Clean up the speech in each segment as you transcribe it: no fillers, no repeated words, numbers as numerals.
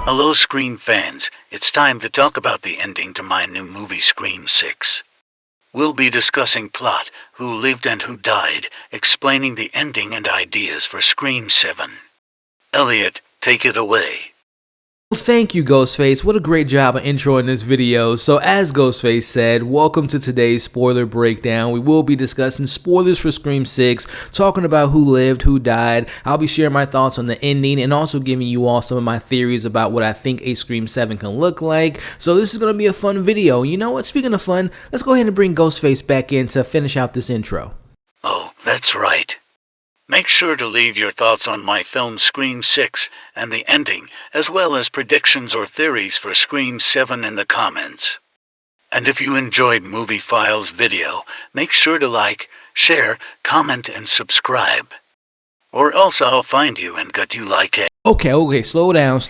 Hello, Scream fans. It's time to talk about the ending to my new movie, Scream 6. We'll be discussing plot, who lived and who died, explaining the ending and ideas for Scream 7. Elliot, take it away. Well, thank you, Ghostface. What a great job of introing this video. So as Ghostface said, welcome to today's spoiler breakdown. We will be discussing spoilers for Scream 6, talking about who lived, who died. I'll be sharing my thoughts on the ending and also giving you all some of my theories about what I think a Scream 7 can look like. So this is going to be a fun video. You know what? Speaking of fun, let's go ahead and bring Ghostface back in to finish out this intro. Oh, that's right. Make sure to leave your thoughts on my film Scream 6 and the ending, as well as predictions or theories for Scream 7 in the comments. And if you enjoyed MovieFiles video, make sure to like, share, comment, and subscribe. Or else I'll find you and gut you like it. Okay, slow down.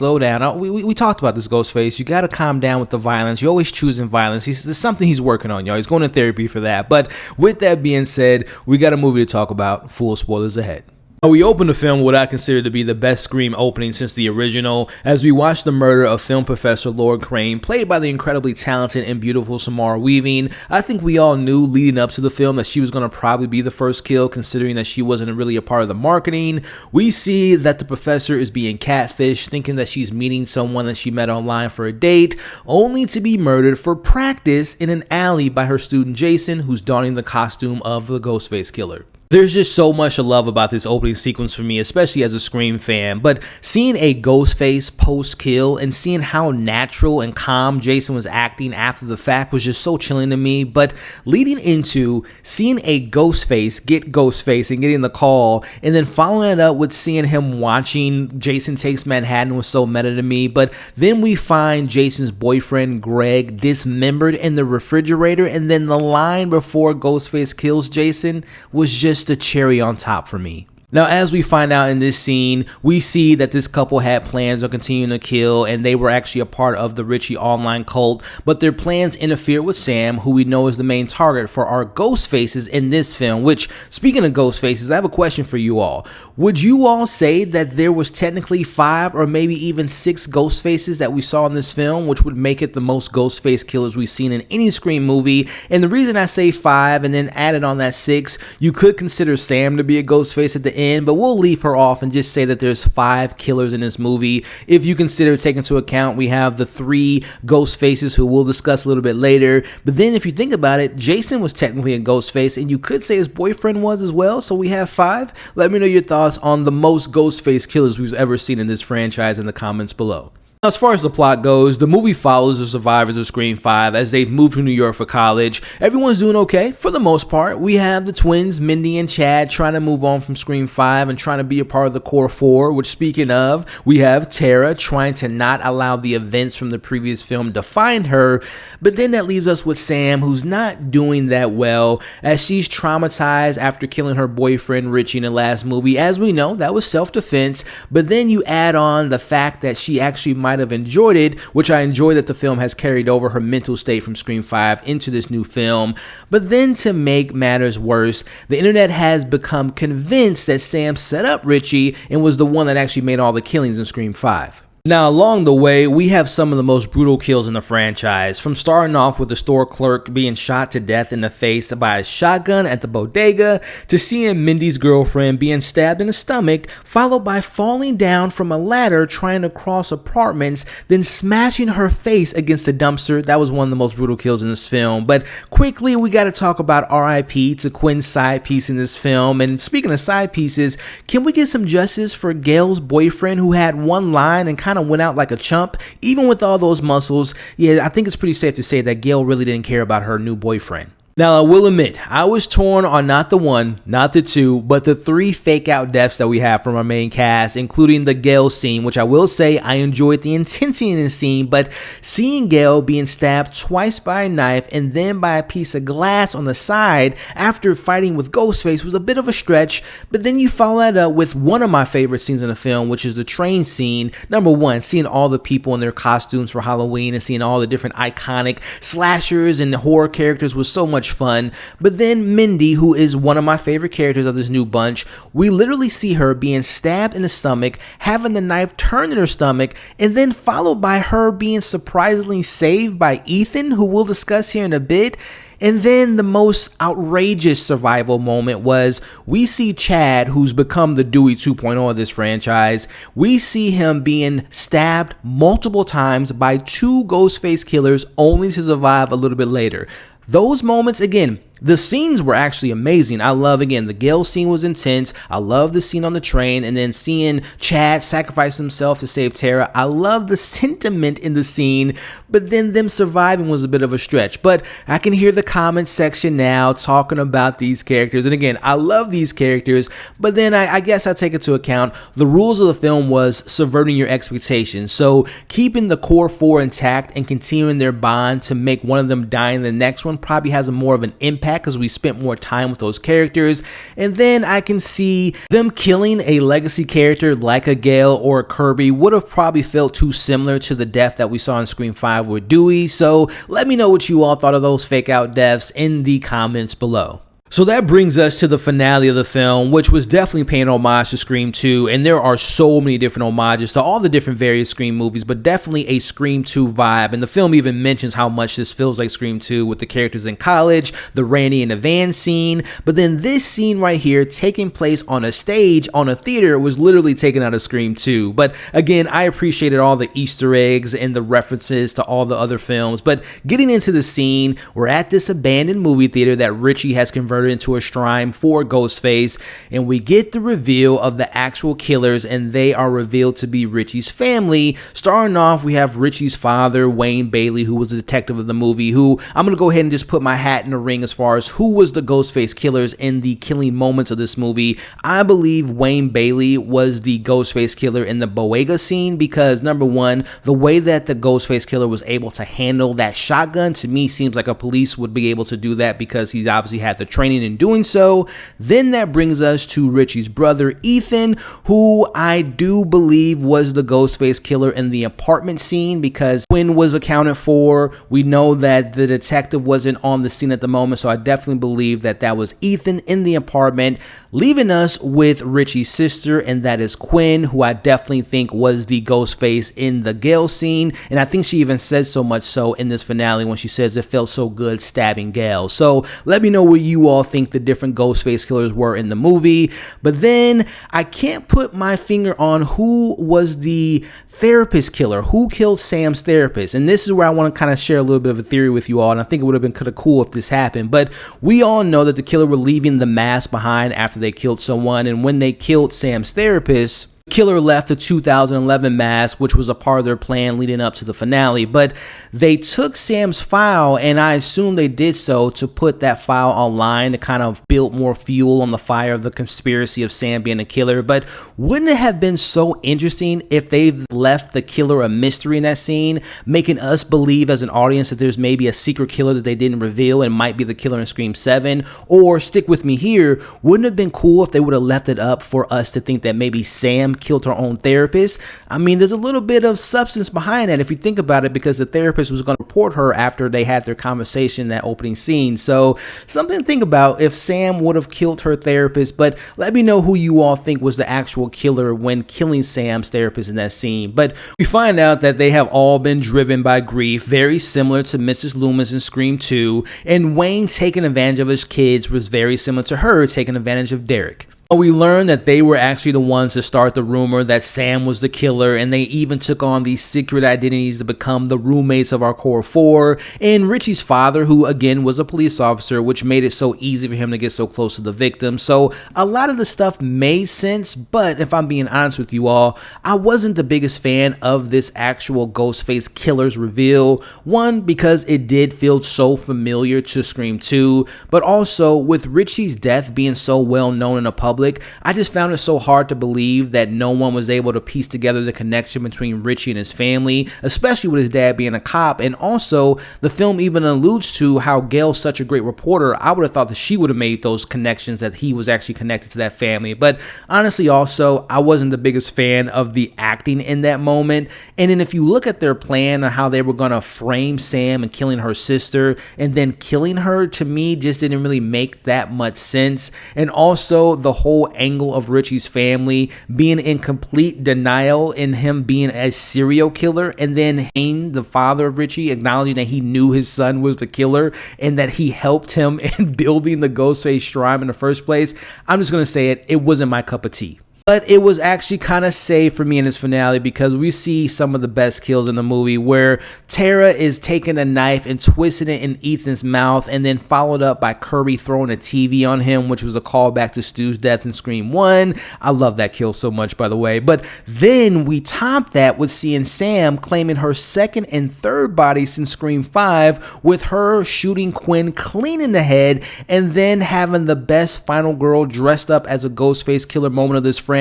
We talked about this, Ghostface. You gotta calm down with the violence. You're always choosing violence. There's something he's working on, y'all. He's going to therapy for that. But with that being said, we got a movie to talk about. Full spoilers ahead. We opened the film with what I consider to be the best Scream opening since the original, as we watched the murder of film professor Lord Crane, played by the incredibly talented and beautiful Samara Weaving. I think we all knew leading up to the film that she was going to probably be the first kill, considering that she wasn't really a part of the marketing. We see that the professor is being catfished, thinking that she's meeting someone that she met online for a date, only to be murdered for practice in an alley by her student Jason, who's donning the costume of the Ghostface killer. There's just so much to love about this opening sequence for me, especially as a Scream fan, but seeing a Ghostface post-kill and seeing how natural and calm Jason was acting after the fact was just so chilling to me. But leading into seeing a Ghostface get Ghostface and getting the call, and then following it up with seeing him watching Jason Takes Manhattan was so meta to me. But then we find Jason's boyfriend Greg dismembered in the refrigerator, and then the line before Ghostface kills Jason was just a cherry on top for me. Now, as we find out in this scene, we see that this couple had plans on continuing to kill, and they were actually a part of the Richie online cult, but their plans interfere with Sam, who we know is the main target for our Ghostfaces in this film, which, speaking of Ghostfaces, I have a question for you all. Would you all say that there was technically 5 or maybe even 6 Ghostfaces that we saw in this film, which would make it the most Ghostface killers we've seen in any Scream movie? And the reason I say 5 and then added on that 6, you could consider Sam to be a Ghostface at the end, but we'll leave her off and just say that there's 5 killers in this movie. If you consider taking into account, we have the 3 Ghostfaces who we'll discuss a little bit later. But then if you think about it, Jason was technically a Ghostface, and you could say his boyfriend was as well, so we have 5. Let me know your thoughts on the most Ghostface killers we've ever seen in this franchise in the comments below. As far as the plot goes, the movie follows the survivors of Scream 5 as they've moved to New York for college. Everyone's doing okay, for the most part. We have the twins, Mindy and Chad, trying to move on from Scream 5 and trying to be a part of the core 4, which, speaking of, we have Tara trying to not allow the events from the previous film define her. But then that leaves us with Sam, who's not doing that well, as she's traumatized after killing her boyfriend Richie in the last movie. As we know, that was self-defense, but then you add on the fact that she actually might have enjoyed it, which I enjoy that the film has carried over her mental state from Scream 5 into this new film. But then, to make matters worse, the internet has become convinced that Sam set up Richie and was the one that actually made all the killings in Scream 5. Now, along the way, we have some of the most brutal kills in the franchise, from starting off with the store clerk being shot to death in the face by a shotgun at the bodega, to seeing Mindy's girlfriend being stabbed in the stomach, followed by falling down from a ladder trying to cross apartments, then smashing her face against a dumpster. That was one of the most brutal kills in this film. But quickly, we got to talk about R.I.P. to Quinn's side piece in this film. And speaking of side pieces, can we get some justice for Gail's boyfriend, who had one line and kind of went out like a chump? Even with all those muscles, yeah, I think it's pretty safe to say that Gail really didn't care about her new boyfriend. Now, I will admit, I was torn on not the 1, not the 2, but the 3 fake out deaths that we have from our main cast, including the Gail scene, which I will say I enjoyed the intensity in the scene, but seeing Gail being stabbed twice by a knife and then by a piece of glass on the side after fighting with Ghostface was a bit of a stretch. But then you follow that up with one of my favorite scenes in the film, which is the train scene. Number 1, seeing all the people in their costumes for Halloween and seeing all the different iconic slashers and horror characters was so much much fun. But then Mindy, who is one of my favorite characters of this new bunch, we literally see her being stabbed in the stomach, having the knife turned in her stomach, and then followed by her being surprisingly saved by Ethan, who we'll discuss here in a bit. And then the most outrageous survival moment was we see Chad, who's become the Dewey 2.0 of this franchise. We see him being stabbed multiple times by two Ghostface killers only to survive a little bit later. Those moments, again, the scenes were actually amazing. I love, again, the Gale scene was intense. I love the scene on the train, and then seeing Chad sacrifice himself to save Tara. I love the sentiment in the scene, but then them surviving was a bit of a stretch. But I can hear the comment section now talking about these characters, and again, I love these characters, but then I guess I take into account the rules of the film was subverting your expectations. So keeping the core four intact and continuing their bond to make one of them die in the next one probably has a more of an impact because we spent more time with those characters. And then I can see them killing a legacy character like a Gale or a Kirby would have probably felt too similar to the death that we saw in Scream 5 with Dewey. So let me know what you all thought of those fake out deaths in the comments below. So that brings us to the finale of the film, which was definitely paying homage to Scream 2, and there are so many different homages to all the different various Scream movies, but definitely a Scream 2 vibe, and the film even mentions how much this feels like Scream 2 with the characters in college, the Randy in the van scene, but then this scene right here taking place on a stage, on a theater, was literally taken out of Scream 2, but again, I appreciated all the Easter eggs and the references to all the other films, but getting into the scene, we're at this abandoned movie theater that Richie has converted into a shrine for Ghostface, and we get the reveal of the actual killers, and they are revealed to be Richie's family. Starting off, we have Richie's father, Wayne Bailey, who was the detective of the movie, who I'm going to go ahead and just put my hat in the ring as far as who was the Ghostface killers in the killing moments of this movie. I believe Wayne Bailey was the Ghostface killer in the Boega scene because, number one, the way that the Ghostface killer was able to handle that shotgun to me seems like a police would be able to do that because he's obviously had the training in doing so. Then that brings us to Richie's brother Ethan, who I do believe was the Ghostface killer in the apartment scene because Quinn was accounted for. We know that the detective wasn't on the scene at the moment, so I definitely believe that that was Ethan in the apartment, leaving us with Richie's sister, and that is Quinn, who I definitely think was the Ghostface in the Gale scene, and I think she even says so much so in this finale when she says it felt so good stabbing Gale. So let me know what you all think the different Ghostface killers were in the movie. But then I can't put my finger on who was the therapist killer, who killed Sam's therapist, and this is where I want to kind of share a little bit of a theory with you all, and I think it would have been kind of cool if this happened. But we all know that the killer were leaving the mask behind after they killed someone, and when they killed Sam's therapist, killer left the 2011 mask, which was a part of their plan leading up to the finale, but they took Sam's file, and I assume they did so to put that file online to kind of build more fuel on the fire of the conspiracy of Sam being a killer. But wouldn't it have been so interesting if they left the killer a mystery in that scene, making us believe as an audience that there's maybe a secret killer that they didn't reveal and might be the killer in Scream 7? Or stick with me here, wouldn't it have been cool if they would have left it up for us to think that maybe Sam killed her own therapist? I mean, there's a little bit of substance behind that if you think about it, because the therapist was going to report her after they had their conversation in that opening scene. So something to think about if Sam would have killed her therapist. But let me know who you all think was the actual killer when killing Sam's therapist in that scene. But we find out that they have all been driven by grief, very similar to Mrs. Loomis in Scream 2, and Wayne taking advantage of his kids was very similar to her taking advantage of Derek. We learned that they were actually the ones to start the rumor that Sam was the killer, and they even took on these secret identities to become the roommates of our core four, and Richie's father, who again was a police officer, which made it so easy for him to get so close to the victim. So a lot of the stuff made sense, but if I'm being honest with you all, I wasn't the biggest fan of this actual Ghostface killer's reveal. One, because it did feel so familiar to Scream 2, but also with Richie's death being so well known in the public, public. I just found it so hard to believe that no one was able to piece together the connection between Richie and his family, especially with his dad being a cop. And also, the film even alludes to how Gail's such a great reporter. I would have thought that she would have made those connections, that he was actually connected to that family. But honestly, also, I wasn't the biggest fan of the acting in that moment. And then if you look at their plan on how they were going to frame Sam and killing her sister and then killing her, to me just didn't really make that much sense. And also the whole angle of Richie's family being in complete denial in him being a serial killer, and then Hayden, the father of Richie, acknowledging that he knew his son was the killer and that he helped him in building the Ghostface shrine in the first place. I'm just going to say it wasn't my cup of tea. But it was actually kind of safe for me in this finale because we see some of the best kills in the movie, where Tara is taking a knife and twisting it in Ethan's mouth, and then followed up by Kirby throwing a TV on him, which was a callback to Stu's death in Scream 1. I love that kill so much, by the way. But then we top that with seeing Sam claiming her second and third bodies in Scream 5, with her shooting Quinn clean in the head, and then having the best final girl dressed up as a Ghostface killer moment of this franchise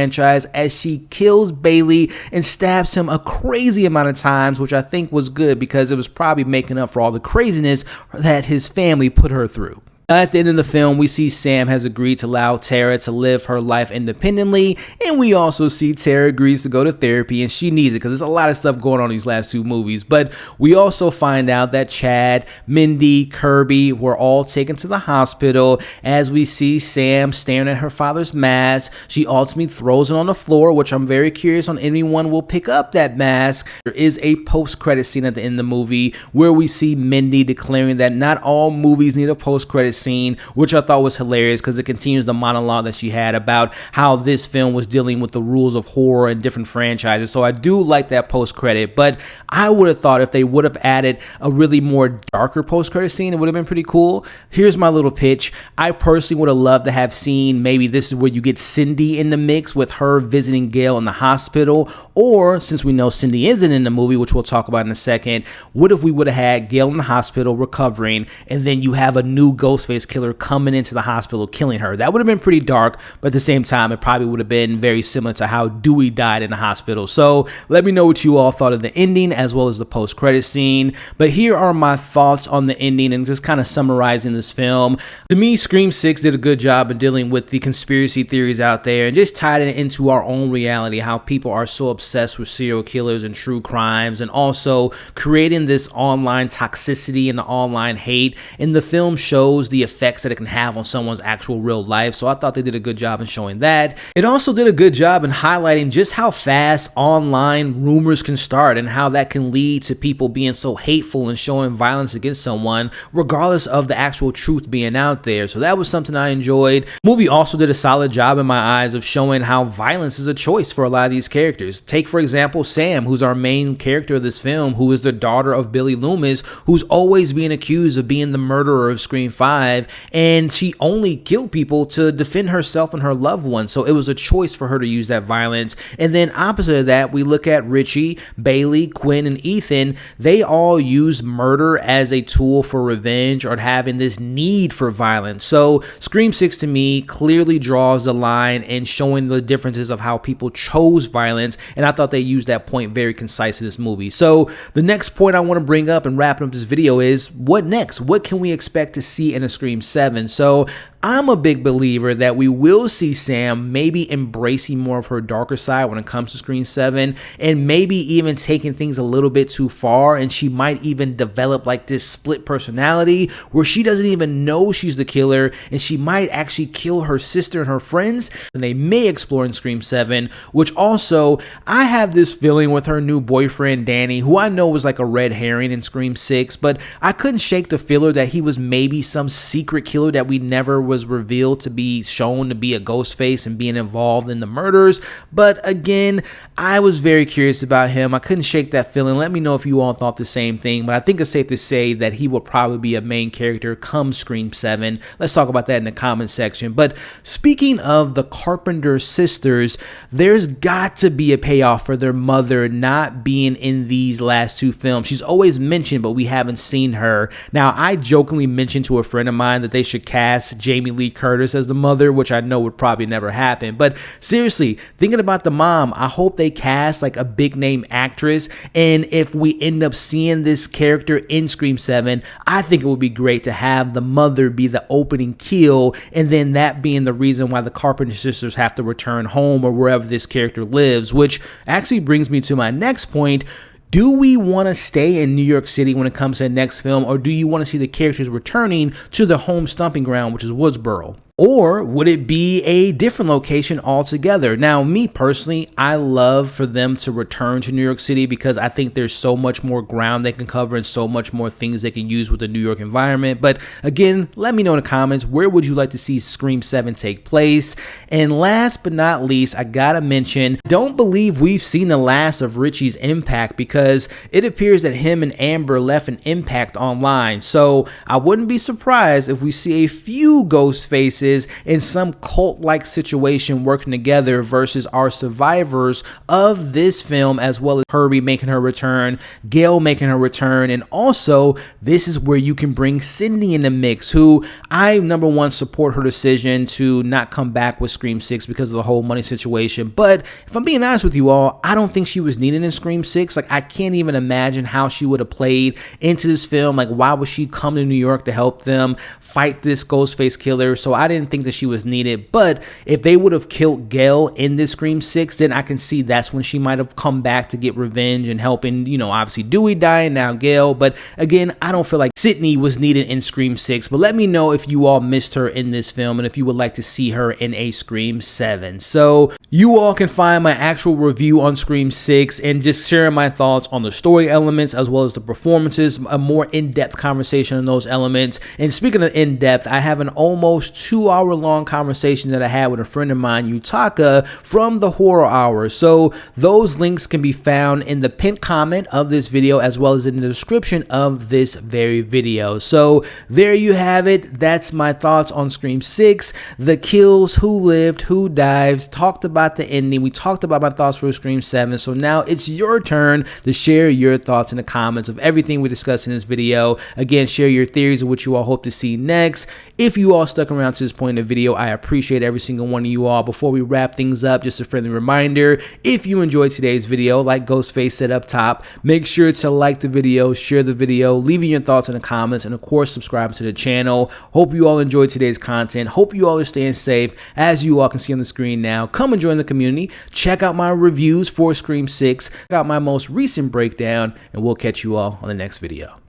as she kills Bailey and stabs him a crazy amount of times, which I think was good because it was probably making up for all the craziness that his family put her through. At the end of the film, we see Sam has agreed to allow Tara to live her life independently, and we also see Tara agrees to go to therapy, and she needs it because there's a lot of stuff going on in these last two movies. But we also find out that Chad, Mindy, Kirby were all taken to the hospital as we see Sam staring at her father's mask. She ultimately throws it on the floor, which I'm very curious on anyone will pick up that mask. There is a post-credit scene at the end of the movie where we see Mindy declaring that not all movies need a post-credit scene, which I thought was hilarious because it continues the monologue that she had about how this film was dealing with the rules of horror in different franchises. So I do like that post-credit, but I would have thought if they would have added a really more darker post-credit scene, it would have been pretty cool. Here's my little pitch. I personally would have loved to have seen, maybe this is where you get Cindy in the mix with her visiting Gail in the hospital, or since we know Cindy isn't in the movie, which we'll talk about in a second, what if we would have had Gail in the hospital recovering, and then you have a new Ghostface killer coming into the hospital killing her? That would have been pretty dark, but at the same time it probably would have been very similar to how Dewey died in the hospital. So let me know what you all thought of the ending as well as the post-credit scene. But here are my thoughts on the ending and just kind of summarizing this film. To me, Scream 6 did a good job in dealing with the conspiracy theories out there and just tied it into our own reality, how people are so obsessed with serial killers and true crimes, and also creating this online toxicity and the online hate. And the film shows the effects that it can have on someone's actual real life. So I thought they did a good job in showing that. It also did a good job in highlighting just how fast online rumors can start and how that can lead to people being so hateful and showing violence against someone regardless of the actual truth being out there. So that was something I enjoyed. The movie also did a solid job in my eyes of showing how violence is a choice for a lot of these characters. Take, for example, Sam, who's our main character of this film, who is the daughter of Billy Loomis, who's always being accused of being the murderer of Scream 5, and she only killed people to defend herself and her loved ones. So it was a choice for her to use that violence. And then opposite of that, we look at Richie, Bailey, Quinn, and Ethan. They all use murder as a tool for revenge or having this need for violence. So Scream 6 to me clearly draws the line and showing the differences of how people chose violence, and I thought they used that point very concise in this movie. So the next point I want to bring up and wrapping up this video is, what next? What can we expect to see in a Scream 7? So I'm a big believer that we will see Sam maybe embracing more of her darker side when it comes to Scream 7, and maybe even taking things a little bit too far, and she might even develop like this split personality where she doesn't even know she's the killer, and she might actually kill her sister and her friends, and they may explore in Scream 7, which also, I have this feeling with her new boyfriend Danny, who I know was like a red herring in Scream 6, but I couldn't shake the feeler that he was maybe some secret killer that we never was revealed to be shown to be a Ghostface and being involved in the murders. But again, I was very curious about him. I couldn't shake that feeling. Let me know if you all thought the same thing, but I think it's safe to say that he will probably be a main character come Scream 7. Let's talk about that in the comment section. But speaking of the Carpenter sisters, there's got to be a payoff for their mother not being in these last two films. She's always mentioned, but we haven't seen her. Now, I jokingly mentioned to a friend of in mind that they should cast Jamie Lee Curtis as the mother, which I know would probably never happen. But seriously, thinking about the mom, I hope they cast like a big name actress. And if we end up seeing this character in Scream 7, I think it would be great to have the mother be the opening kill, and then that being the reason why the Carpenter sisters have to return home or wherever this character lives, which actually brings me to my next point. Do we want to stay in New York City when it comes to the next film, or do you want to see the characters returning to their home stomping ground, which is Woodsboro? Or would it be a different location altogether? Now, me personally, I love for them to return to New York City because I think there's so much more ground they can cover and so much more things they can use with the New York environment. But again, let me know in the comments, where would you like to see Scream 7 take place? And last but not least, I gotta mention, don't believe we've seen the last of Richie's impact, because it appears that him and Amber left an impact online. So I wouldn't be surprised if we see a few Ghostfaces in some cult-like situation working together versus our survivors of this film, as well as Herbie making her return, Gail making her return, and also this is where you can bring Sydney in the mix, who I, number one, support her decision to not come back with Scream 6 because of the whole money situation. But if I'm being honest with you all, I don't think she was needed in Scream 6. Like, I can't even imagine how she would have played into this film. Like, why would she come to New York to help them fight this Ghostface killer? So I didn't think that she was needed. But if they would have killed Gail in this Scream 6, then I can see that's when she might have come back to get revenge and helping, you know, obviously Dewey dying, now Gail. But again, I don't feel like Sydney was needed in Scream 6. But let me know if you all missed her in this film and if you would like to see her in a Scream 7. So you all can find my actual review on Scream 6 and just sharing my thoughts on the story elements as well as the performances, a more in-depth conversation on those elements. And speaking of in-depth, I have an almost 2-hour-long conversation that I had with a friend of mine, Yutaka, from the Horror Hour. So those links can be found in the pinned comment of this video as well as in the description of this very video. So there you have it. That's my thoughts on Scream 6, the kills, who lived, who dives, talked about the ending. We talked about my thoughts for Scream 7. So now it's your turn to share your thoughts in the comments of everything we discussed in this video. Again, share your theories of what you all hope to see next. If you all stuck around to this point in the video, I appreciate every single one of you all. Before we wrap things up, just a friendly reminder, if you enjoyed today's video, like Ghostface said up top, make sure to like the video, share the video, leaving your thoughts in the comments, and of course, subscribe to the channel. Hope you all enjoyed today's content. Hope you all are staying safe. As you all can see on the screen now, come and join the community. Check out my reviews for Scream 6. Check out my most recent breakdown, and we'll catch you all on the next video.